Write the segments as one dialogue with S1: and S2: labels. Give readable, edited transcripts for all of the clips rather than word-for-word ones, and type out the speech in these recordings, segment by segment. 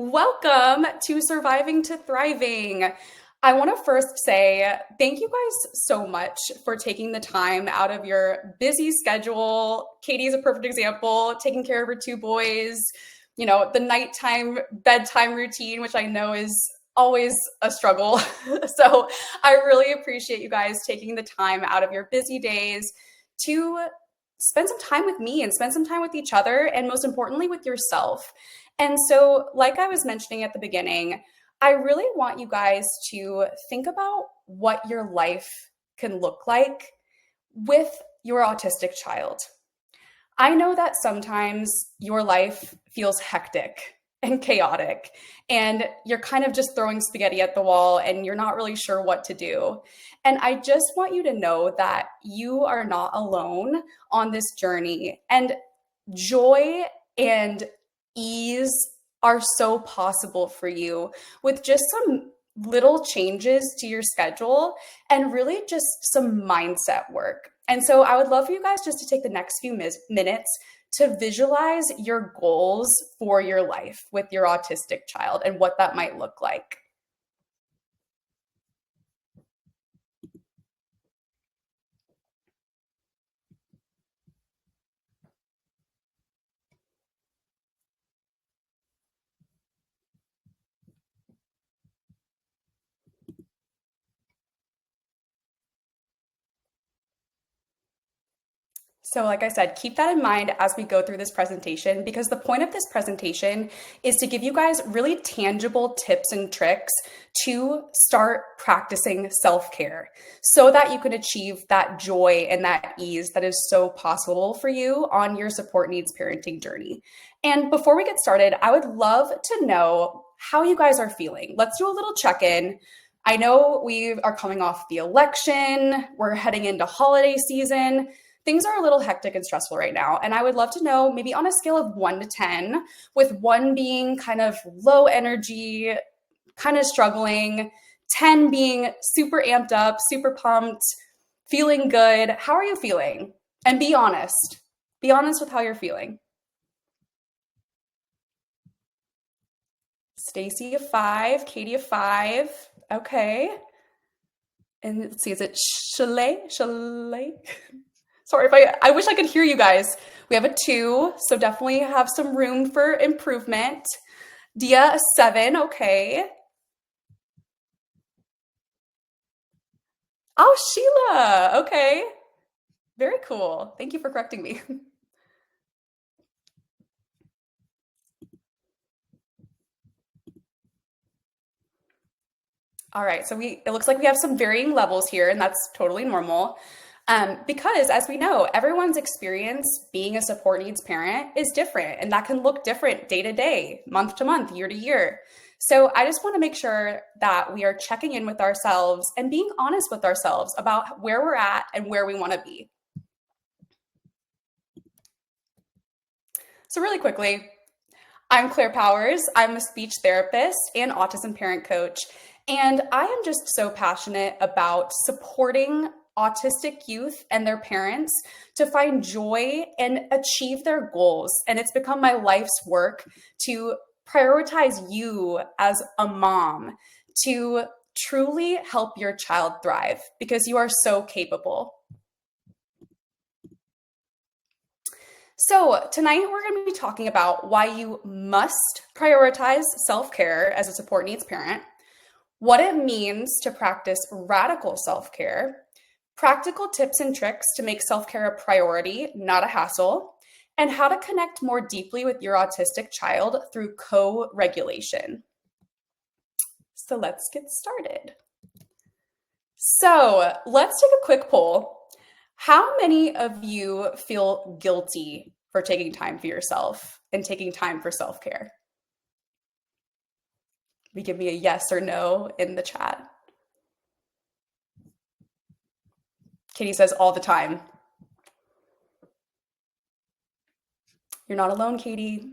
S1: Welcome to Surviving to Thriving. I want to first say thank you guys so much for taking the time out of your busy schedule. Katie is a perfect example, taking care of her two boys, the nighttime bedtime routine, which I know is always a struggle. So I really appreciate you guys taking the time out of your busy days to spend some time with me and spend some time with each other, and most importantly, with yourself. And so, like I was mentioning at the beginning, I really want you guys to think about what your life can look like with your autistic child. I know that sometimes your life feels hectic and chaotic, and you're kind of just throwing spaghetti at the wall and you're not really sure what to do. And I just want you to know that you are not alone on this journey. And joy and ease are so possible for you with just some little changes to your schedule and really just some mindset work. And so I would love for you guys just to take the next few minutes to visualize your goals for your life with your autistic child and what that might look like. So, like I said, keep that in mind as we go through this presentation, because the point of this presentation is to give you guys really tangible tips and tricks to start practicing self-care so that you can achieve that joy and that ease that is so possible for you on your support needs parenting journey. And before we get started, I would love to know how you guys are feeling. Let's do a little check-in. I know we are coming off the election, we're heading into holiday season. Things are a little hectic and stressful right now. And I would love to know, maybe on a scale of 1 to 10, with 1 being kind of low energy, kind of struggling, 10 being super amped up, super pumped, feeling good. How are you feeling? And be honest. Be honest with how you're feeling. Stacy a 5, Katie a 5. Okay. And let's see, is it Chalet? Chalet? Sorry if I wish I could hear you guys. We have a 2, so definitely have some room for improvement. Dia, a 7, okay. Oh, Sheila, okay. Very cool. Thank you for correcting me. All right, so it looks like we have some varying levels here, and that's totally normal. Because as we know, everyone's experience being a support needs parent is different, and that can look different day to day, month to month, year to year. So I just want to make sure that we are checking in with ourselves and being honest with ourselves about where we're at and where we want to be. So really quickly, I'm Claire Powers. I'm a speech therapist and autism parent coach. And I am just so passionate about supporting autistic youth and their parents to find joy and achieve their goals. And it's become my life's work to prioritize you as a mom to truly help your child thrive because you are so capable. So, tonight we're going to be talking about why you must prioritize self care as a support needs parent, what it means to practice radical self care, practical tips and tricks to make self care a priority, not a hassle, and how to connect more deeply with your autistic child through co regulation. So, let's get started. So, let's take a quick poll. How many of you feel guilty for taking time for yourself and taking time for self-care? Give me a yes or no in the chat. Katie says all the time. You're not alone, Katie.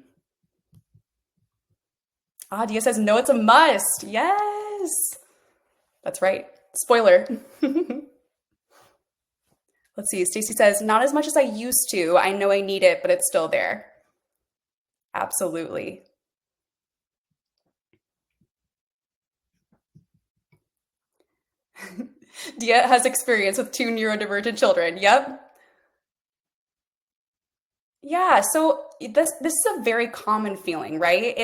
S1: Dia says no, it's a must. Yes. That's right. Spoiler. Let's see. Stacy says, not as much as I used to. I know I need it, but it's still there. Absolutely. Dia has experience with two neurodivergent children. Yep. Yeah, so this is a very common feeling, right?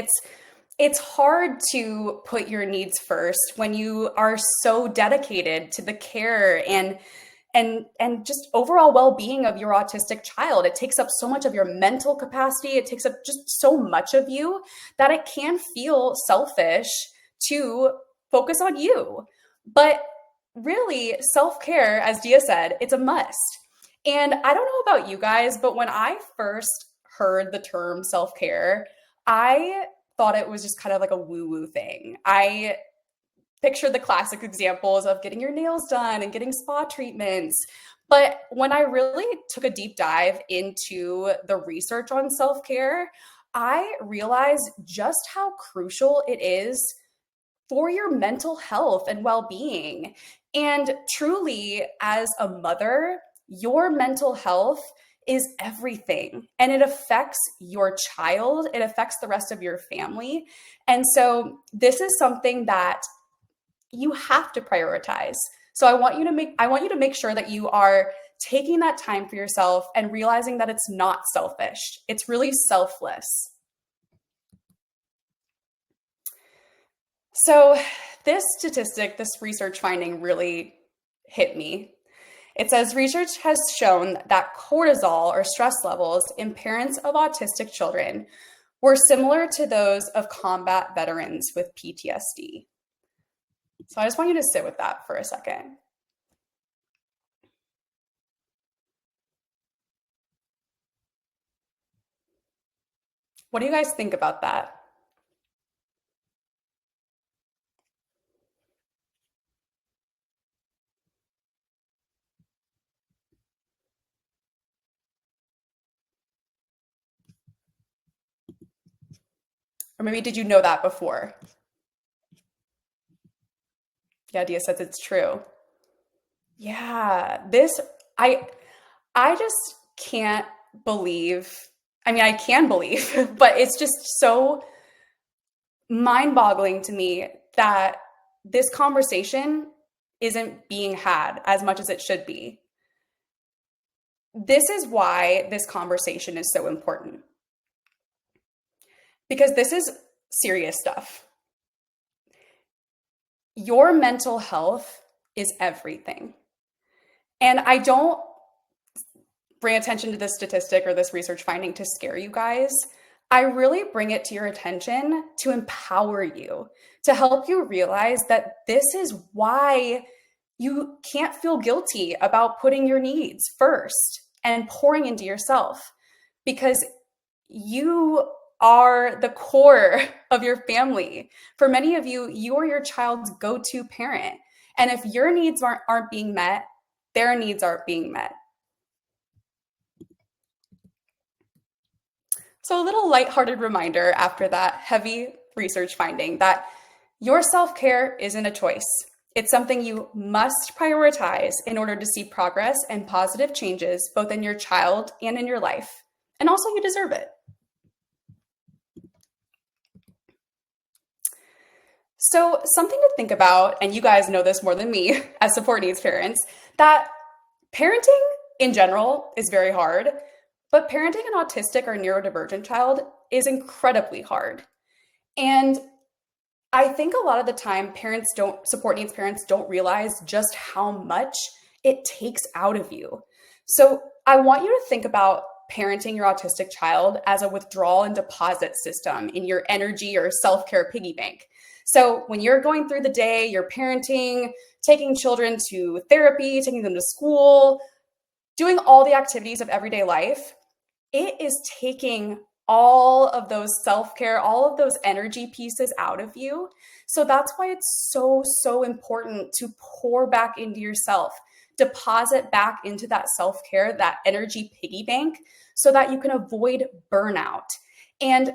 S1: It's hard to put your needs first when you are so dedicated to the care and just overall well-being of your autistic child. It takes up so much of your mental capacity, it takes up just so much of you that it can feel selfish to focus on you. But really, self-care, as Dia said, it's a must. And I don't know about you guys, but when I first heard the term self-care, I thought it was just kind of like a woo-woo thing. I picture the classic examples of getting your nails done and getting spa treatments. But when I really took a deep dive into the research on self care, I realized just how crucial it is for your mental health and well being. And truly, as a mother, your mental health is everything and it affects your child, it affects the rest of your family. And so, this is something that you have to prioritize. So I want you to make sure that you are taking that time for yourself and realizing that it's not selfish. It's really selfless. So this statistic, this research finding really hit me. It says research has shown that cortisol or stress levels in parents of autistic children were similar to those of combat veterans with PTSD. So I just want you to sit with that for a second. What do you guys think about that? Or maybe did you know that before? Yeah, Dia says it's true. Yeah, this I I just can't believe. I mean, I can believe, but it's just so mind-boggling to me that this conversation isn't being had as much as it should be. This is why this conversation is so important because this is serious stuff. Your mental health is everything. And I don't bring attention to this statistic or this research finding to scare you guys. I really bring it to your attention to empower you, to help you realize that this is why you can't feel guilty about putting your needs first and pouring into yourself because you are the core of your family. For many of you, you are your child's go-to parent. And if your needs aren't being met, their needs aren't being met. So, a little lighthearted reminder after that heavy research finding that your self care isn't a choice. It's something you must prioritize in order to see progress and positive changes both in your child and in your life. And also, you deserve it. So, something to think about, and you guys know this more than me as support needs parents, that parenting in general is very hard, but parenting an autistic or neurodivergent child is incredibly hard. And I think a lot of the time support needs parents don't realize just how much it takes out of you. So I want you to think about parenting your autistic child as a withdrawal and deposit system in your energy or self-care piggy bank. So when you're going through the day, you're parenting, taking children to therapy, taking them to school, doing all the activities of everyday life, it is taking all of those self-care, all of those energy pieces out of you. So that's why it's so, so important to pour back into yourself, deposit back into that self-care, that energy piggy bank, so that you can avoid burnout. And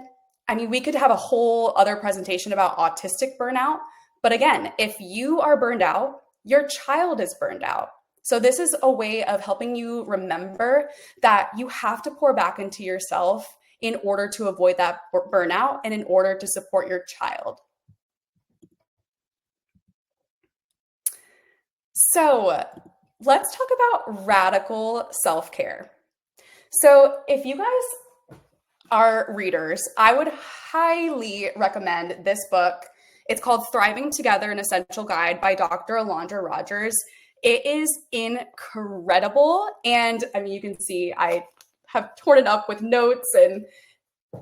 S1: I mean, we could have a whole other presentation about autistic burnout. But again, if you are burned out, your child is burned out. So this is a way of helping you remember that you have to pour back into yourself in order to avoid that burnout and in order to support your child. So let's talk about radical self-care. So if you guys are readers, I would highly recommend this book. It's called Thriving Together, an Essential Guide by Dr. Alondra Rogers. It is incredible. And I mean, you can see I have torn it up with notes and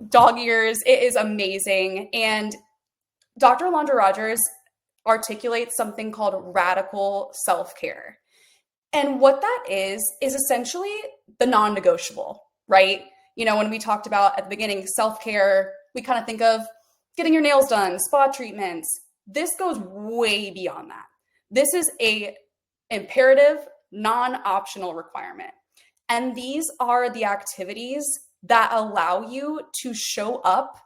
S1: dog ears. It is amazing. And Dr. Alondra Rogers articulates something called radical self-care. And what that is essentially the non-negotiable, right? You know, when we talked about at the beginning, self-care, we kind of think of getting your nails done, spa treatments. This goes way beyond that. This is a imperative, non-optional requirement. And these are the activities that allow you to show up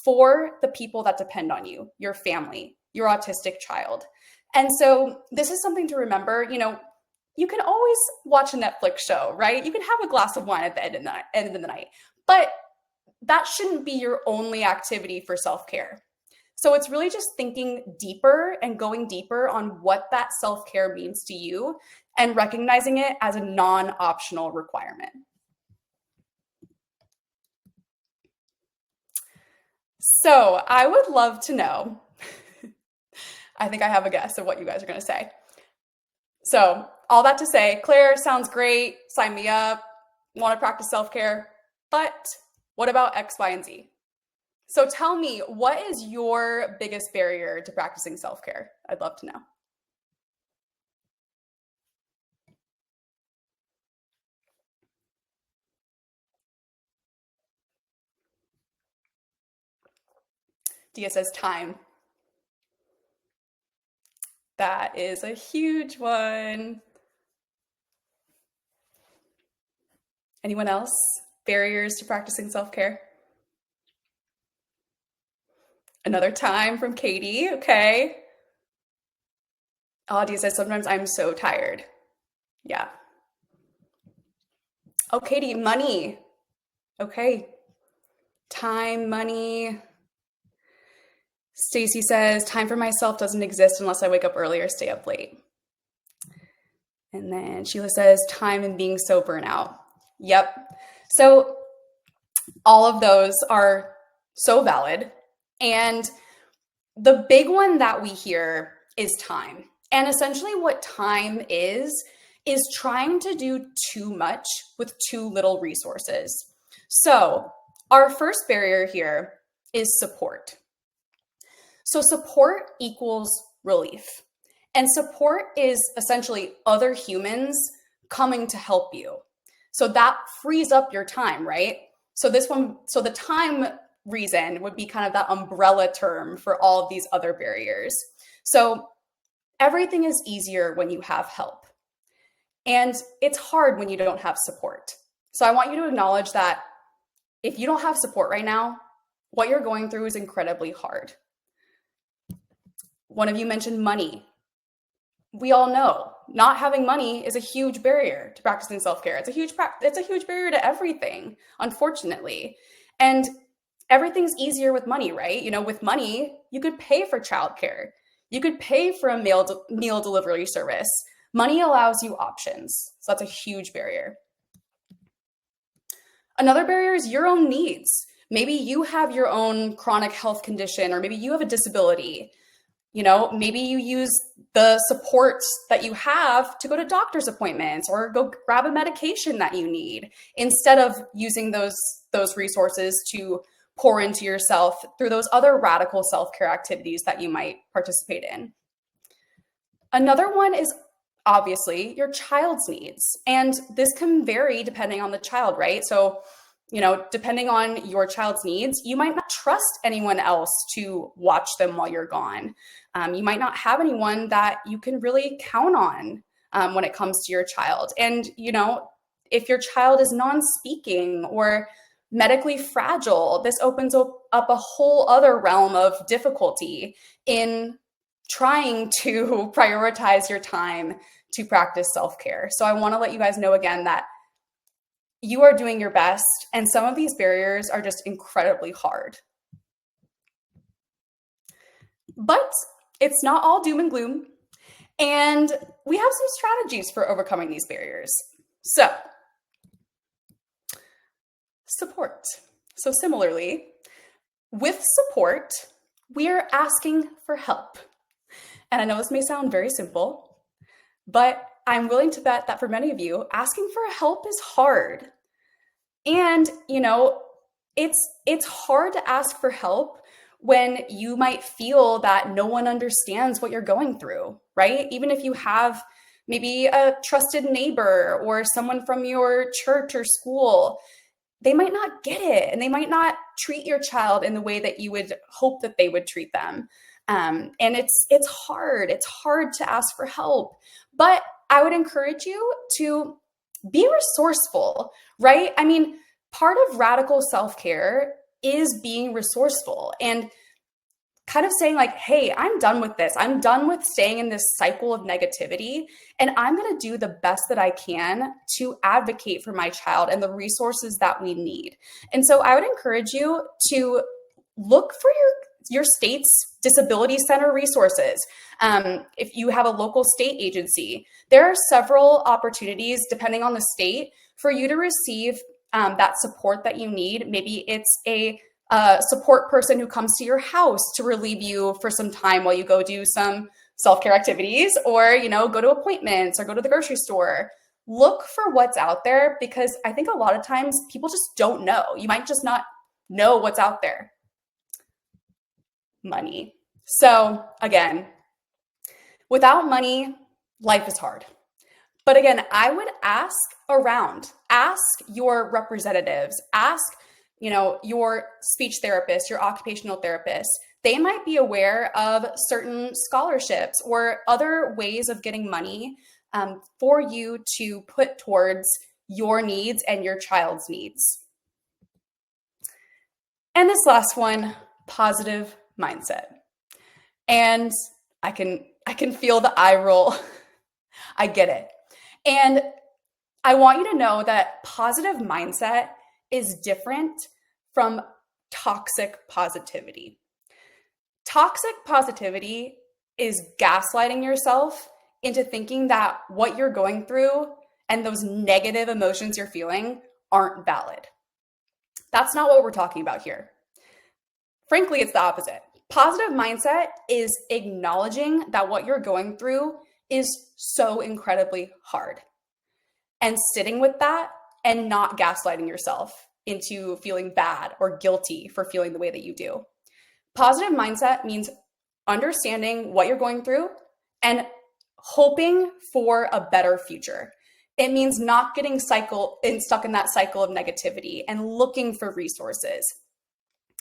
S1: for the people that depend on you, your family, your autistic child. And so this is something to remember. You know, you can always watch a Netflix show, right? You can have a glass of wine at the end of the night, but that shouldn't be your only activity for self-care. So it's really just thinking deeper and going deeper on what that self-care means to you and recognizing it as a non-optional requirement. So I would love to know, I think I have a guess of what you guys are going to say. So all that to say, Claire, sounds great. Sign me up. Want to practice self-care. But what about X, Y, and Z? So tell me, what is your biggest barrier to practicing self-care? I'd love to know. Dia says time. That is a huge one. Anyone else? Barriers to practicing self-care? Another time from Katie. Okay. Dia says, sometimes I'm so tired. Yeah. Oh, Katie, money. Okay. Time, money. Stacy says, time for myself doesn't exist unless I wake up early or stay up late. And then Sheila says, time and being so burnout. Yep. So all of those are so valid. And the big one that we hear is time. And essentially what time is trying to do too much with too little resources. So our first barrier here is support. So support equals relief. And support is essentially other humans coming to help you. So that frees up your time, right? So the time reason would be kind of that umbrella term for all of these other barriers. So everything is easier when you have help. And it's hard when you don't have support. So I want you to acknowledge that if you don't have support right now, what you're going through is incredibly hard. One of you mentioned money. We all know not having money is a huge barrier to practicing self-care. It's a huge barrier to everything, unfortunately. And everything's easier with money, right? You know, with money, you could pay for childcare. You could pay for a meal delivery service. Money allows you options. So that's a huge barrier. Another barrier is your own needs. Maybe you have your own chronic health condition, or maybe you have a disability. You know, maybe you use the support that you have to go to doctor's appointments or go grab a medication that you need instead of using those resources to pour into yourself through those other radical self-care activities that you might participate in. Another one is obviously your child's needs. And this can vary depending on the child, right? So, you know, depending on your child's needs, you might not trust anyone else to watch them while you're gone. You might not have anyone that you can really count on when it comes to your child. And, you know, if your child is non-speaking or medically fragile, this opens up a whole other realm of difficulty in trying to prioritize your time to practice self-care. So I want to let you guys know again that you are doing your best, and some of these barriers are just incredibly hard. But it's not all doom and gloom. And we have some strategies for overcoming these barriers. So, support. So similarly, with support, we're asking for help. And I know this may sound very simple, but I'm willing to bet that for many of you, asking for help is hard. And, it's hard to ask for help when you might feel that no one understands what you're going through, right? Even if you have maybe a trusted neighbor or someone from your church or school, they might not get it and they might not treat your child in the way that you would hope that they would treat them. And it's hard. It's hard to ask for help. But I would encourage you to be resourceful, right? I mean, part of radical self-care is being resourceful and kind of saying like, hey, I'm done with this. I'm done with staying in this cycle of negativity. And I'm going to do the best that I can to advocate for my child and the resources that we need. And so I would encourage you to look for your state's disability center resources. If you have a local state agency, there are several opportunities depending on the state for you to receive that support that you need. Maybe it's a support person who comes to your house to relieve you for some time while you go do some self-care activities, or go to appointments or go to the grocery store. Look for what's out there, because I think a lot of times people just don't know. You might just not know what's out there. Money. So again, without money, life is hard. But again, I would ask around, ask your representatives, ask your speech therapist, your occupational therapist. They might be aware of certain scholarships or other ways of getting money for you to put towards your needs and your child's needs. And this last one, positive mindset. And I can feel the eye roll. I get it. And I want you to know that positive mindset is different from toxic positivity. Toxic positivity is gaslighting yourself into thinking that what you're going through and those negative emotions you're feeling aren't valid. That's not what we're talking about here. Frankly, it's the opposite. Positive mindset is acknowledging that what you're going through is so incredibly hard and sitting with that and not gaslighting yourself into feeling bad or guilty for feeling the way that you do. Positive mindset means understanding what you're going through and hoping for a better future. It means not getting stuck in that cycle of negativity and looking for resources,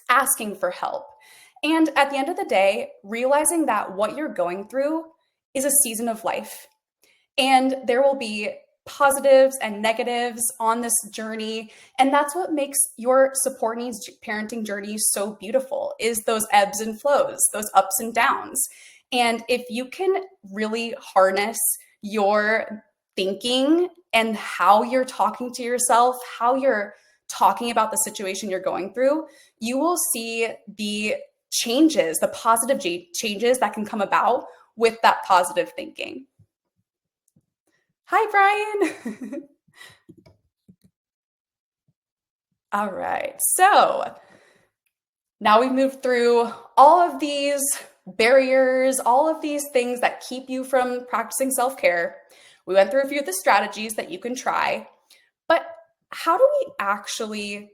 S1: asking for help. And at the end of the day, realizing that what you're going through is a season of life. And there will be positives and negatives on this journey. And that's what makes your support needs parenting journey so beautiful, is those ebbs and flows, those ups and downs. And if you can really harness your thinking and how you're talking to yourself, how you're talking about the situation you're going through, you will see the changes, the positive changes that can come about with that positive thinking. Hi, Brian. All right. So now we've moved through all of these barriers, all of these things that keep you from practicing self-care. We went through a few of the strategies that you can try, but how do we actually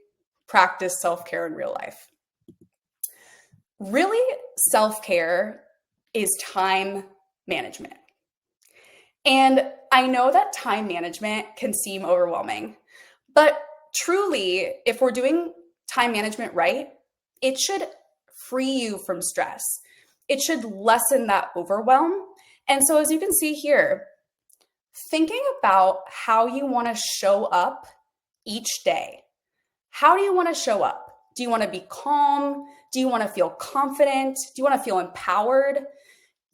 S1: practice self-care in real life? Really, self-care is time management. And I know that time management can seem overwhelming, but truly, if we're doing time management right, it should free you from stress. It should lessen that overwhelm. And so as you can see here, thinking about how you want to show up each day. How do you want to show up? Do you want to be calm? Do you want to feel confident? Do you want to feel empowered?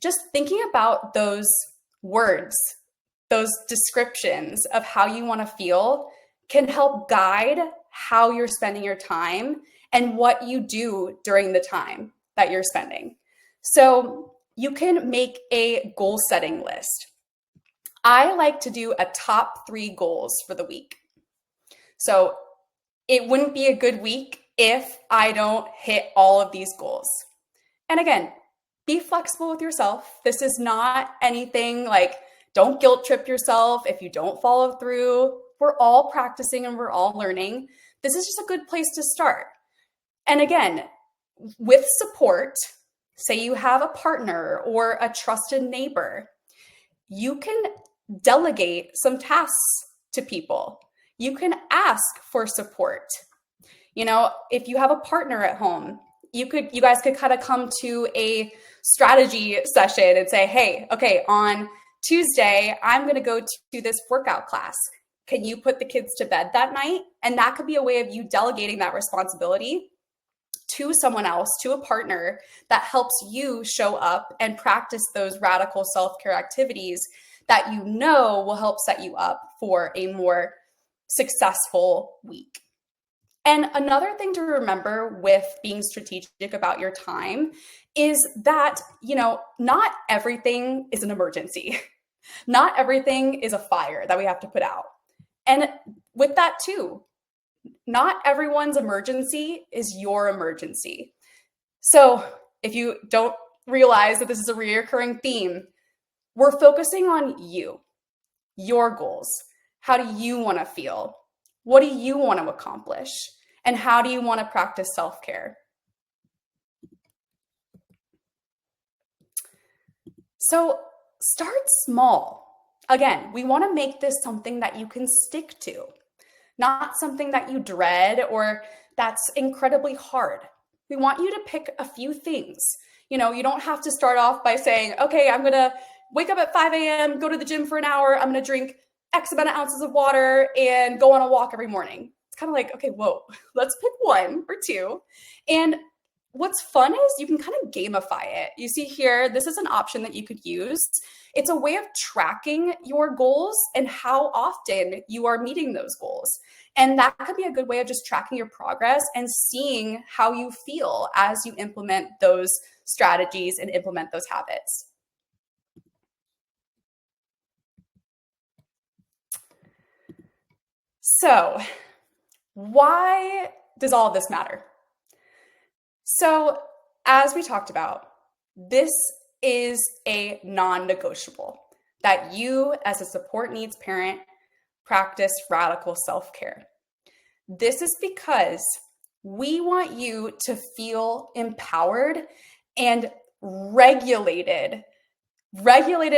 S1: Just thinking about those words, those descriptions of how you want to feel can help guide how you're spending your time and what you do during the time that you're spending. So you can make a goal setting list. I like to do a top 3 goals for the week. So it wouldn't be a good week if I don't hit all of these goals. And again, be flexible with yourself. This is not anything like, don't guilt trip yourself if you don't follow through. We're all practicing and we're all learning. This is just a good place to start. And again, with support, say you have a partner or a trusted neighbor, you can delegate some tasks to people. You can ask for support. You know, if you have a partner at home, you guys could kind of come to a strategy session and say, hey, okay, on Tuesday, I'm going to go to this workout class. Can you put the kids to bed that night? And that could be a way of you delegating that responsibility to someone else, to a partner that helps you show up and practice those radical self-care activities that you know will help set you up for a more successful week. And another thing to remember with being strategic about your time is that, you know, not everything is an emergency. Not everything is a fire that we have to put out. And with that too, not everyone's emergency is your emergency. So if you don't realize that this is a recurring theme, we're focusing on you, your goals. How do you want to feel? What do you want to accomplish? And how do you want to practice self-care? So start small. Again, we want to make this something that you can stick to, not something that you dread or that's incredibly hard. We want you to pick a few things. You know, you don't have to start off by saying, okay, I'm going to wake up at 5 a.m., go to the gym for an hour, I'm going to drink X amount of ounces of water and go on a walk every morning. It's kind of like, okay, whoa, let's pick 1 or 2. And what's fun is you can kind of gamify it. You see here, this is an option that you could use. It's a way of tracking your goals and how often you are meeting those goals. And that could be a good way of just tracking your progress and seeing how you feel as you implement those strategies and implement those habits. So, why does all of this matter? So, as we talked about, this is a non-negotiable that you, as a support needs parent, practice radical self-care. This is because we want you to feel empowered and regulated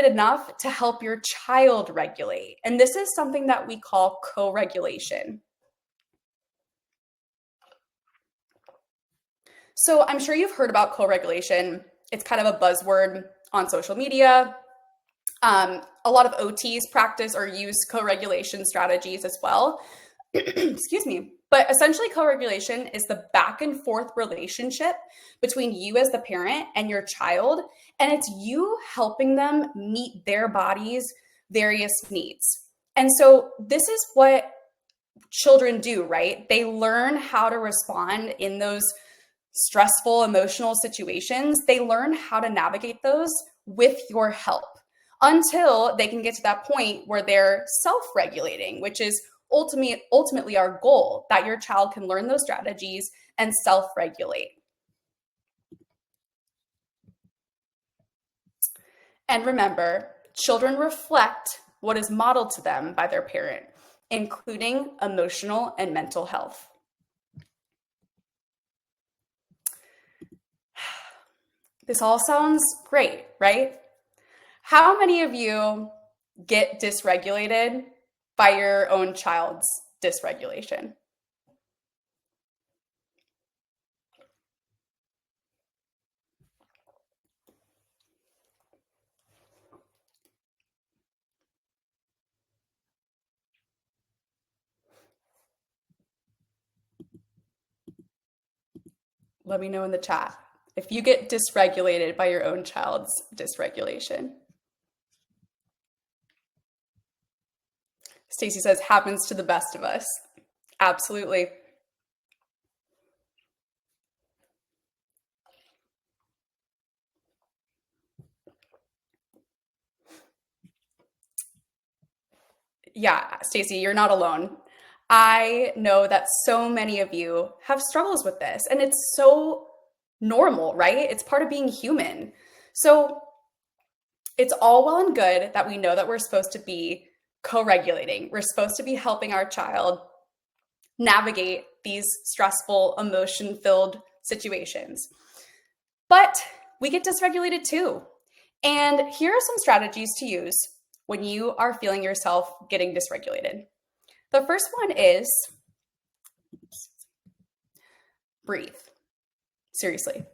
S1: enough to help your child regulate. And this is something that we call co-regulation. So I'm sure you've heard about co-regulation. It's kind of a buzzword on social media. A lot of OTs practice or use co-regulation strategies as well. Excuse me. But essentially, co-regulation is the back and forth relationship between you as the parent and your child. And it's you helping them meet their body's various needs. And so this is what children do, right? They learn how to respond in those stressful, emotional situations. They learn how to navigate those with your help until they can get to that point where they're self-regulating, which is ultimately our goal, that your child can learn those strategies and self-regulate. And remember, children reflect what is modeled to them by their parent, including emotional and mental health. This all sounds great, right? How many of you get dysregulated by your own child's dysregulation? Let me know in the chat if you get dysregulated by your own child's dysregulation. Stacy says, happens to the best of us. Absolutely. Yeah, Stacey, you're not alone. I know that so many of you have struggles with this, and it's so normal, right? It's part of being human. So it's all well and good that we know that we're supposed to be co-regulating. We're supposed to be helping our child navigate these stressful, emotion-filled situations. But we get dysregulated too. And here are some strategies to use when you are feeling yourself getting dysregulated. The first one is breathe. Seriously.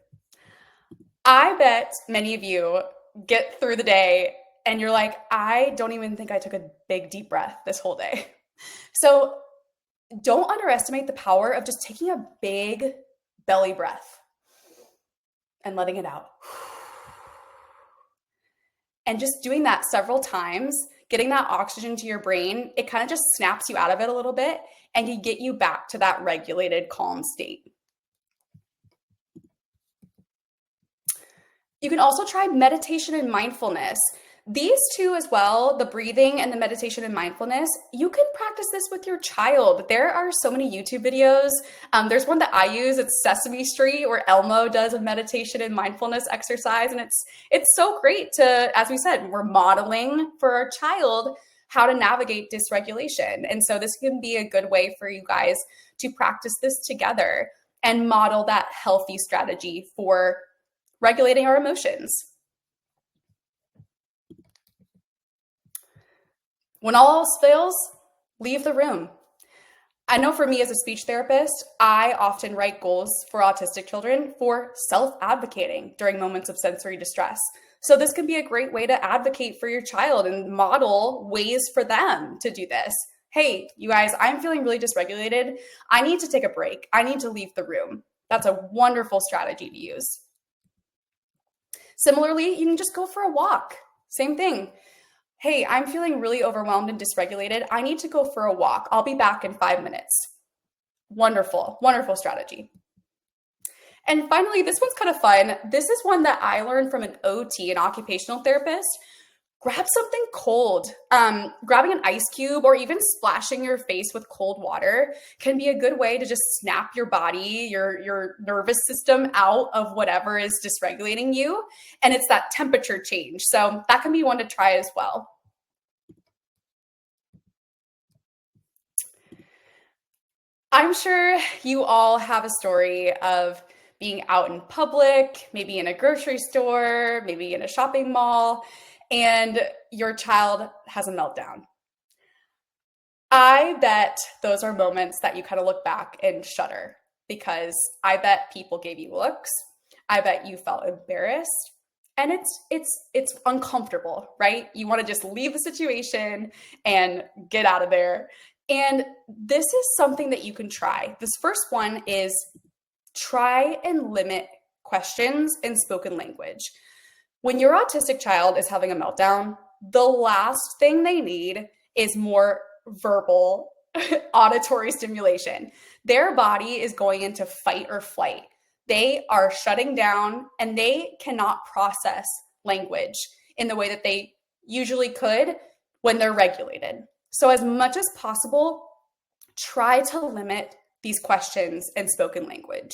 S1: I bet many of you get through the day and you're like, I don't even think I took a big deep breath this whole day. So don't underestimate the power of just taking a big belly breath and letting it out. And just doing that several times, getting that oxygen to your brain, it kind of just snaps you out of it a little bit and can get you back to that regulated, calm state. You can also try meditation and mindfulness. These two as well, the breathing and the meditation and mindfulness, you can practice this with your child. There are so many YouTube videos. There's one that I use, it's Sesame Street, where Elmo does a meditation and mindfulness exercise. And it's so great to, as we said, we're modeling for our child how to navigate dysregulation. And so this can be a good way for you guys to practice this together and model that healthy strategy for regulating our emotions. When all else fails, leave the room. I know for me as a speech therapist, I often write goals for autistic children for self-advocating during moments of sensory distress. So this can be a great way to advocate for your child and model ways for them to do this. Hey, you guys, I'm feeling really dysregulated. I need to take a break. I need to leave the room. That's a wonderful strategy to use. Similarly, you can just go for a walk. Same thing. Hey, I'm feeling really overwhelmed and dysregulated. I need to go for a walk. I'll be back in 5 minutes. Wonderful, wonderful strategy. And finally, this one's kind of fun. This is one that I learned from an OT, an occupational therapist. Grab something cold. Grabbing an ice cube or even splashing your face with cold water can be a good way to just snap your body, your nervous system out of whatever is dysregulating you. And it's that temperature change. So that can be one to try as well. I'm sure you all have a story of being out in public, maybe in a grocery store, maybe in a shopping mall, and your child has a meltdown. I bet those are moments that you kind of look back and shudder because I bet people gave you looks. I bet you felt embarrassed. And it's uncomfortable, right? You want to just leave the situation and get out of there. And this is something that you can try. This first one is try and limit questions in spoken language. When your autistic child is having a meltdown, the last thing they need is more verbal auditory stimulation. Their body is going into fight or flight. They are shutting down and they cannot process language in the way that they usually could when they're regulated. So as much as possible, try to limit these questions in spoken language.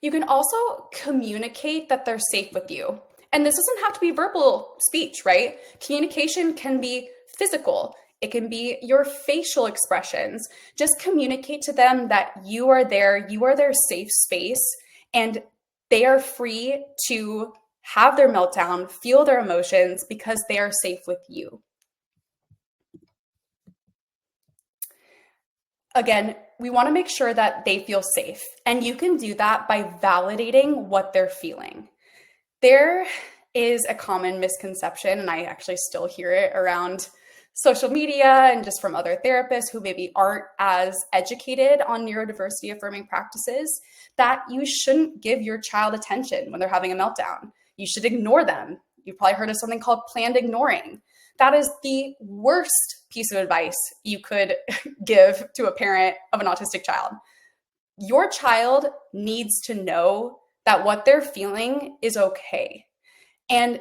S1: You can also communicate that they're safe with you. And this doesn't have to be verbal speech, right? Communication can be physical. It can be your facial expressions. Just communicate to them that you are there, you are their safe space, and they are free to have their meltdown, feel their emotions because they are safe with you. Again, we want to make sure that they feel safe, and you can do that by validating what they're feeling. There is a common misconception, and I actually still hear it around social media and just from other therapists who maybe aren't as educated on neurodiversity affirming practices, that you shouldn't give your child attention when they're having a meltdown. You should ignore them. You've probably heard of something called planned ignoring. That is the worst piece of advice you could give to a parent of an autistic child. Your child needs to know that what they're feeling is okay. And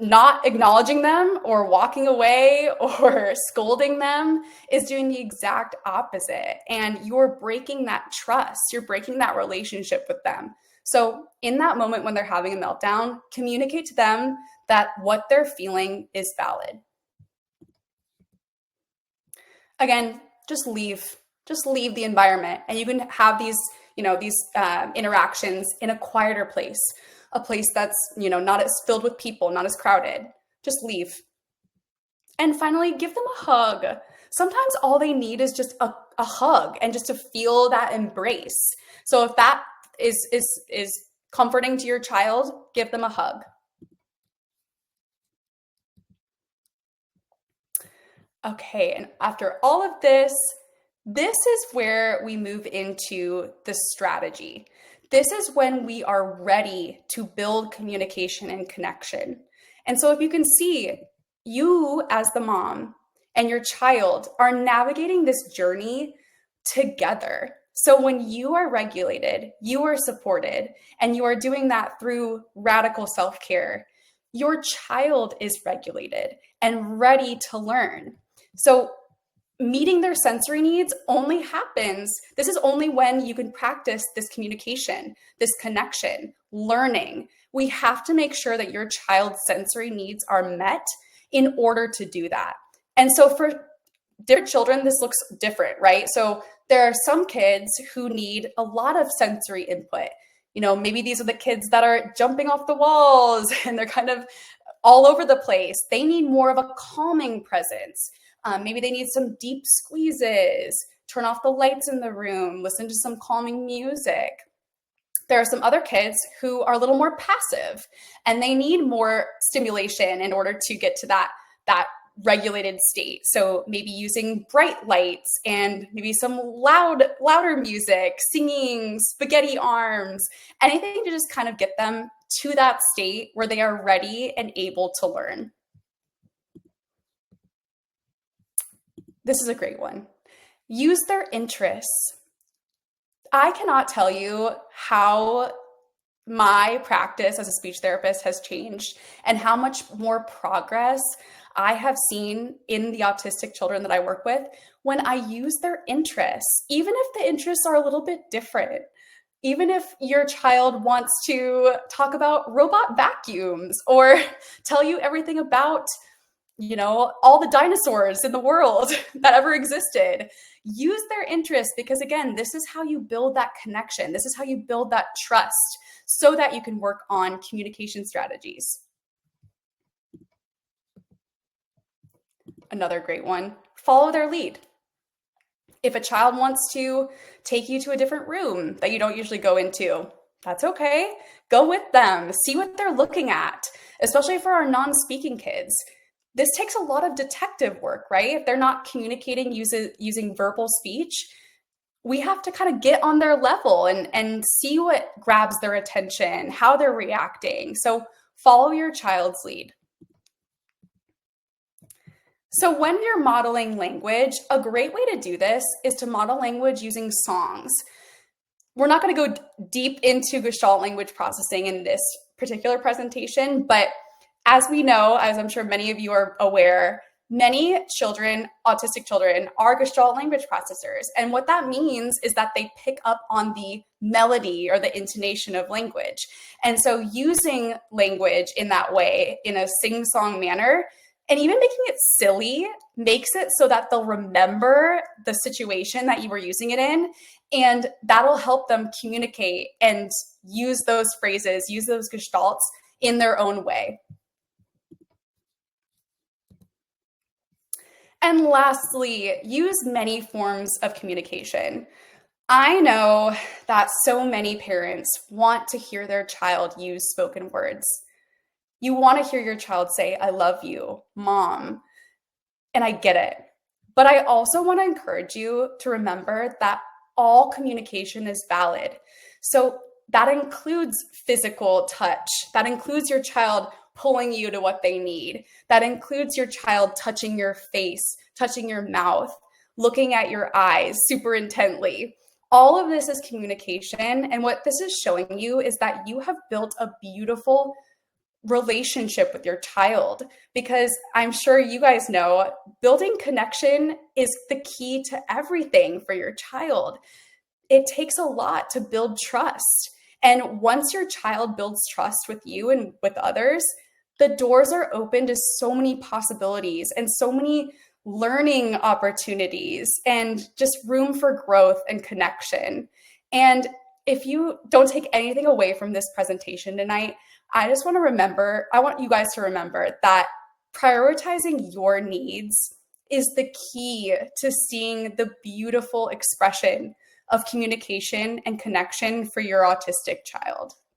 S1: not acknowledging them or walking away or scolding them is doing the exact opposite. And you're breaking that trust, you're breaking that relationship with them. So, in that moment when they're having a meltdown, communicate to them that what they're feeling is valid. Again, just leave. Just leave the environment, and you can have these interactions in a quieter place, a place that's not as filled with people, not as crowded. Just leave. And finally, give them a hug. Sometimes all they need is just a hug and just to feel that embrace. So if that is comforting to your child, give them a hug. Okay, and after all of this, this is where we move into the strategy. This is when we are ready to build communication and connection. And so if you can see, you as the mom and your child are navigating this journey together. So when you are regulated, you are supported, and you are doing that through radical self-care, your child is regulated and ready to learn. So meeting their sensory needs only happens, this is only when you can practice this communication, this connection, learning. We have to make sure that your child's sensory needs are met in order to do that. And so for different children, this looks different, right? So there are some kids who need a lot of sensory input. Maybe these are the kids that are jumping off the walls and they're kind of all over the place. They need more of a calming presence. Maybe they need some deep squeezes, turn off the lights in the room, listen to some calming music. There are some other kids who are a little more passive and they need more stimulation in order to get to that regulated state. So maybe using bright lights and maybe some louder music, singing, spaghetti arms, anything to just kind of get them to that state where they are ready and able to learn. This is a great one. Use their interests. I cannot tell you how my practice as a speech therapist has changed and how much more progress I have seen in the autistic children that I work with when I use their interests, even if the interests are a little bit different. Even if your child wants to talk about robot vacuums or tell you everything about all the dinosaurs in the world that ever existed, use their interest, because again, this is how you build that connection. This is how you build that trust so that you can work on communication strategies. Another great one, follow their lead. If a child wants to take you to a different room that you don't usually go into, that's okay. Go with them, see what they're looking at, especially for our non-speaking kids. This takes a lot of detective work, right? If they're not communicating using verbal speech, we have to kind of get on their level and see what grabs their attention, how they're reacting. So follow your child's lead. So when you're modeling language, a great way to do this is to model language using songs. We're not going to go deep into Gestalt language processing in this particular presentation, but as we know, as I'm sure many of you are aware, many children, autistic children, are Gestalt language processors. And what that means is that they pick up on the melody or the intonation of language. And so using language in that way, in a sing-song manner, and even making it silly, makes it so that they'll remember the situation that you were using it in, and that'll help them communicate and use those phrases, use those gestalts in their own way. And lastly, use many forms of communication. I know that so many parents want to hear their child use spoken words. You want to hear your child say, "I love you, Mom," and I get it. But I also want to encourage you to remember that all communication is valid. So that includes physical touch. That includes your child pulling you to what they need. That includes your child touching your face, touching your mouth, looking at your eyes super intently. All of this is communication. And what this is showing you is that you have built a beautiful relationship with your child, because I'm sure you guys know building connection is the key to everything for your child. It takes a lot to build trust. And once your child builds trust with you and with others, the doors are open to so many possibilities and so many learning opportunities and just room for growth and connection. And if you don't take anything away from this presentation tonight, I want you guys to remember that prioritizing your needs is the key to seeing the beautiful expression of communication and connection for your autistic child.